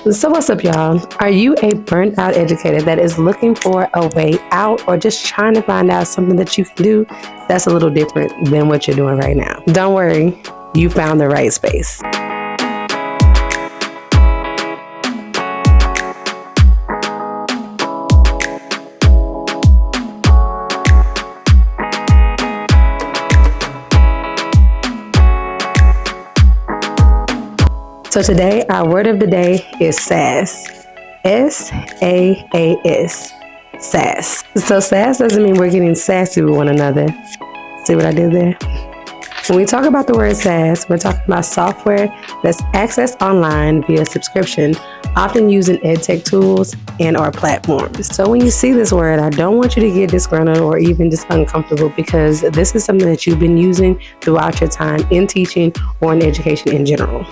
So what's up, y'all? Are you a burnt out educator that is looking for a way out, or just trying to find out something that you can do that's a little different than what you're doing right now? Don't worry, you found the right space. So today, our word of the day is SaaS. S-A-A-S. SaaS. So SaaS doesn't mean we're getting sassy with one another. See what I did there? When we talk about the word SaaS, we're talking about software that's accessed online via subscription, often using EdTech tools and or platforms. So when you see this word, I don't want you to get disgruntled or even just uncomfortable, because this is something that you've been using throughout your time in teaching or in education in general.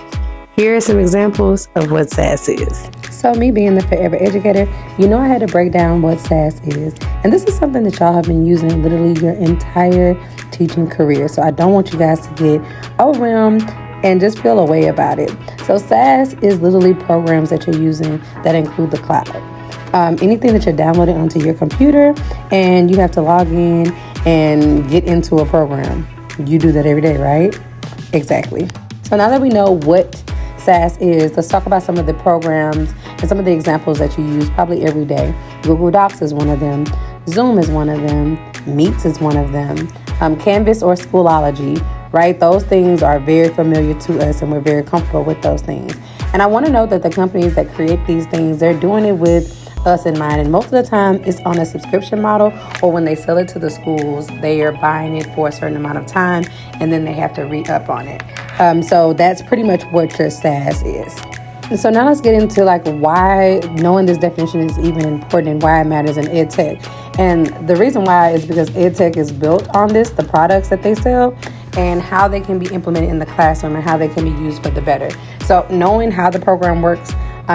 Here are some examples of what SaaS is. So me being the forever educator, you know I had to break down what SaaS is. And this is something that y'all have been using literally your entire teaching career. So I don't want you guys to get overwhelmed and just feel a way about it. So SaaS is literally programs that you're using that include the cloud. Anything that you're downloading onto your computer and you have to log in and get into a program. You do that every day, right? Exactly. So now that we know what SaaS is, let's talk about some of the programs and some of the examples that you use probably every day. Google Docs is one of them. Zoom is one of them. Meets is one of them. Canvas or Schoology, right? Those things are very familiar to us and we're very comfortable with those things. And I want to note that the companies that create these things, they're doing it with us in mind. And most of the time it's on a subscription model, or when they sell it to the schools, they are buying it for a certain amount of time and then they have to re-up on it. So that's pretty much what your SaaS is. And so now let's get into why knowing this definition is even important and why it matters in EdTech. And the reason why is because EdTech is built on this, the products that they sell, and how they can be implemented in the classroom and how they can be used for the better. So knowing how the program works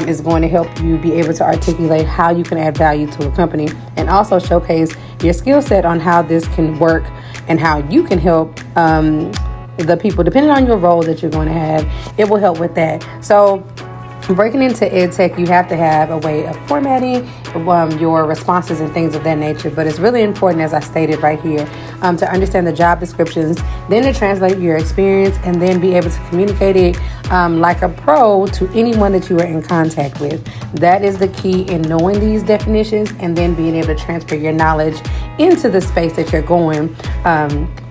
is going to help you be able to articulate how you can add value to a company, and also showcase your skill set on how this can work and how you can help the people, depending on your role that you're going to have. It will help with that. So breaking into EdTech, you have to have a way of formatting your responses and things of that nature. But it's really important, as I stated right here, to understand the job descriptions, then to translate your experience, and then be able to communicate it like a pro to anyone that you are in contact with. That is the key in knowing these definitions and then being able to transfer your knowledge into the space that you're going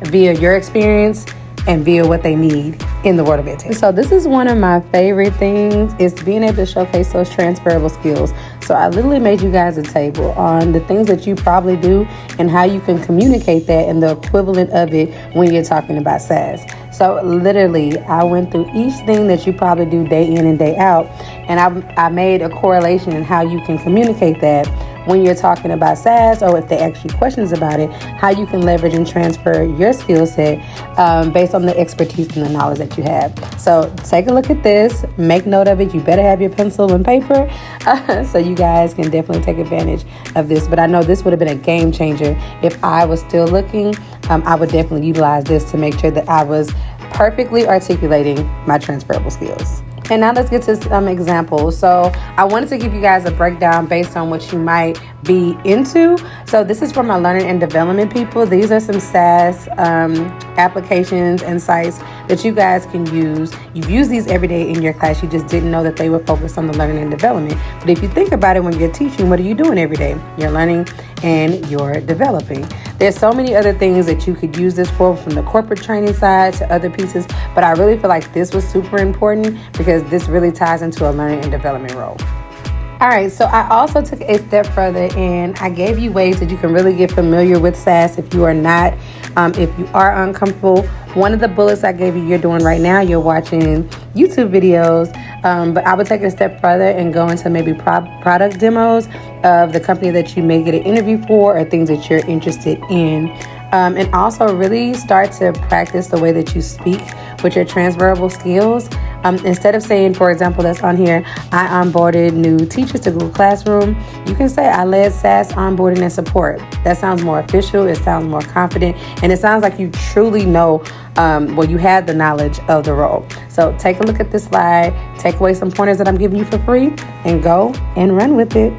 via your experience and via what they need in the world of EdTech. So this is one of my favorite things, is being able to showcase those transferable skills. So I literally made you guys a table on the things that you probably do and how you can communicate that and the equivalent of it when you're talking about SaaS. So literally, I went through each thing that you probably do day in and day out, and I made a correlation in how you can communicate that when you're talking about SaaS, or if they ask you questions about it, how you can leverage and transfer your skill set based on the expertise and the knowledge that you have. So take a look at this, make note of it. You better have your pencil and paper so you guys can definitely take advantage of this. But I know this would have been a game changer. If I was still looking, I would definitely utilize this to make sure that I was perfectly articulating my transferable skills. And now let's get to some examples. So I wanted to give you guys a breakdown based on what you might be into. So this is for my learning and development people. These are some SaaS applications and sites that you guys can use. You've used these every day in your class. You just didn't know that they were focused on the learning and development. But if you think about it, when you're teaching, what are you doing every day? You're learning and you're developing. There's so many other things that you could use this for, from the corporate training side to other pieces. But I really feel like this was super important because this really ties into a learning and development role. All right, so I also took a step further and I gave you ways that you can really get familiar with SaaS if you are not, if you are uncomfortable. One of the bullets I gave you, you're doing right now, you're watching YouTube videos, but I would take it a step further and go into maybe product demos of the company that you may get an interview for, or things that you're interested in And also really start to practice the way that you speak with your transferable skills. Instead of saying, for example, that's on here, I onboarded new teachers to Google Classroom, you can say I led SaaS onboarding and support. That sounds more official, it sounds more confident, and it sounds like you truly know, you have the knowledge of the role. So take a look at this slide, take away some pointers that I'm giving you for free, and go and run with it.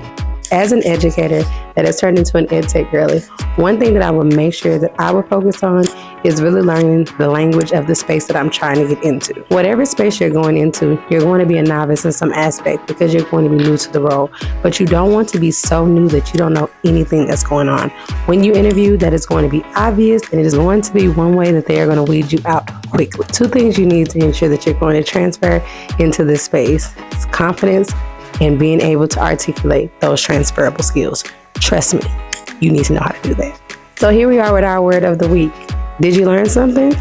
As an educator that has turned into an EdTech girly, one thing that I will make sure that I will focus on is really learning the language of the space that I'm trying to get into. Whatever space you're going into, you're going to be a novice in some aspect because you're going to be new to the role, but you don't want to be so new that you don't know anything that's going on. When you interview, that is going to be obvious, and it is going to be one way that they are going to weed you out quickly. Two things you need to ensure that you're going to transfer into this space is confidence and being able to articulate those transferable skills. Trust me, you need to know how to do that. So here we are with our word of the week. Did you learn something?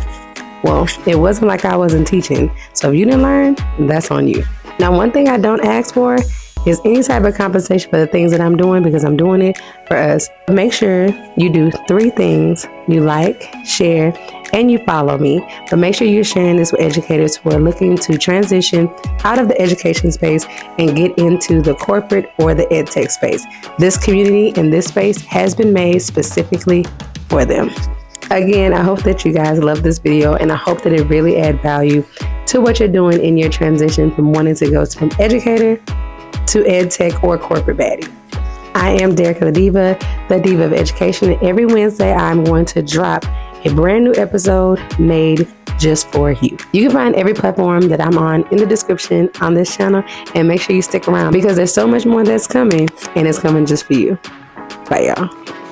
Well, it wasn't like I wasn't teaching. So if you didn't learn, that's on you. Now, one thing I don't ask for is any type of compensation for the things that I'm doing, because I'm doing it for us. Make sure you do 3 things: you like, share, and you follow me. But make sure you're sharing this with educators who are looking to transition out of the education space and get into the corporate or the EdTech space. This community and this space has been made specifically for them. Again, I hope that you guys love this video, and I hope that it really adds value to what you're doing in your transition from wanting to go from educator to EdTech or corporate baddie. I am Derreka the Diva of Education, and every Wednesday I'm going to drop a brand new episode made just for you. You can find every platform that I'm on in the description on this channel, and make sure you stick around because there's so much more that's coming, and it's coming just for you. Bye, y'all.